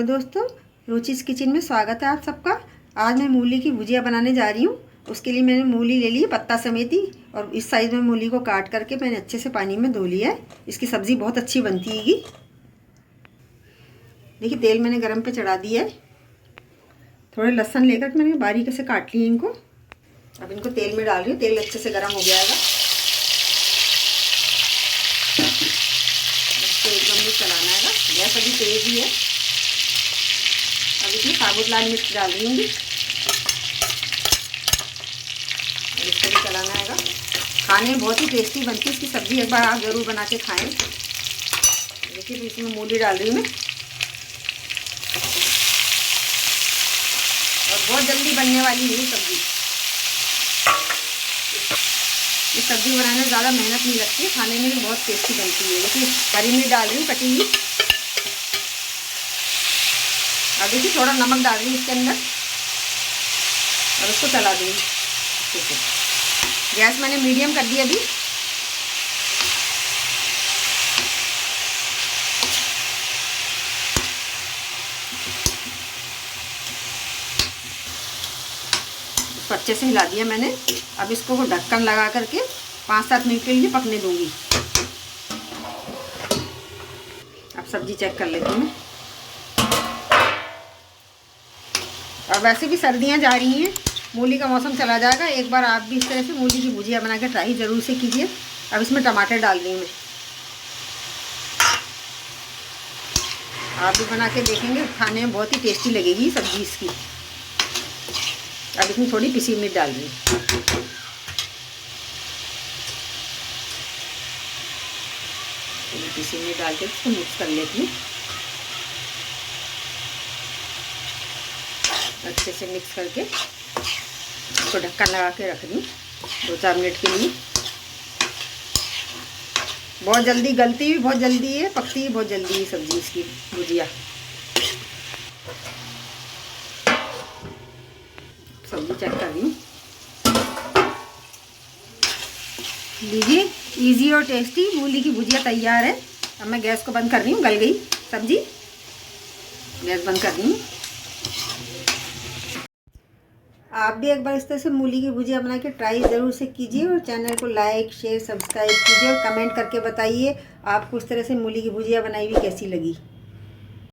दोस्तों, रुचिस किचन में स्वागत है आप सबका। आज मैं मूली की भुजिया बनाने जा रही हूँ। उसके लिए मैंने मूली ले ली है पत्ता समेत ही, और इस साइज़ में मूली को काट करके मैंने अच्छे से पानी में धो लिया है। इसकी सब्ज़ी बहुत अच्छी बनती है। देखिए तेल मैंने गरम पे चढ़ा दिया है। थोड़े लहसुन लेकर मैंने बारीक से काट लिए इनको। अब इनको तेल में डाल रही हूँ। तेल अच्छे से गर्म हो जाएगा, इसको एकदम भी चलाना है। गैस अभी तेज ही है। अब इसमें साबुत लाल मिर्च डाल दूँगी और इसको भी चलाना है। खाने में बहुत ही टेस्टी बनती है इसकी सब्ज़ी, एक बार आप ज़रूर बना के खाएं। देखिए तो इसमें मूली डाल रही हूँ मैं, और बहुत जल्दी बनने वाली है ये सब्ज़ी। ये सब्ज़ी बनाने में ज़्यादा मेहनत नहीं लगती है, खाने में भी बहुत टेस्टी बनती है। देखिए हरी मिर्च डाल रही हूँ कटी हुई। अब देखिए थोड़ा नमक डाल रही हूँ इसके अंदर और उसको चला दूँगी अच्छे से। गैस मैंने मीडियम कर दी अभी। इसको अच्छे से हिला दिया मैंने। अब इसको ढक्कन लगा करके 5-7 मिनट के लिए पकने दूँगी। अब सब्ज़ी चेक कर लेती हूँ मैं। और वैसे भी सर्दियाँ जा रही हैं, मूली का मौसम चला जाएगा। एक बार आप भी इस तरह से मूली की भुजिया बना के ट्राई ज़रूर से कीजिए। अब इसमें टमाटर डाल रही हूँ मैं। आप भी बना के देखेंगे, खाने में बहुत ही टेस्टी लगेगी सब्ज़ी इसकी। अब इसमें थोड़ी पिसी मिर्च डाल रही हूँ। पिसी मिर्च डाल के इसको मिक्स कर लेती हूँ। अच्छे से मिक्स करके इसको ढक्कन लगा के रख दूँ 2-4 मिनट के लिए। बहुत जल्दी गलती भी बहुत जल्दी है, पकती भी बहुत जल्दी है सब्ज़ी इसकी भुजिया। सब्ज़ी चेक कर रही हूँ। लीजिए इजी और टेस्टी मूली की भुजिया तैयार है। अब मैं गैस को बंद कर रही हूँ, गल गई सब्ज़ी। गैस बंद कर रही हूँ। आप भी एक बार इस तरह से मूली की भुजिया बना के ट्राई ज़रूर से कीजिए, और चैनल को लाइक शेयर सब्सक्राइब कीजिए, और कमेंट करके बताइए आपको इस तरह से मूली की भुजिया बनाई हुई कैसी लगी।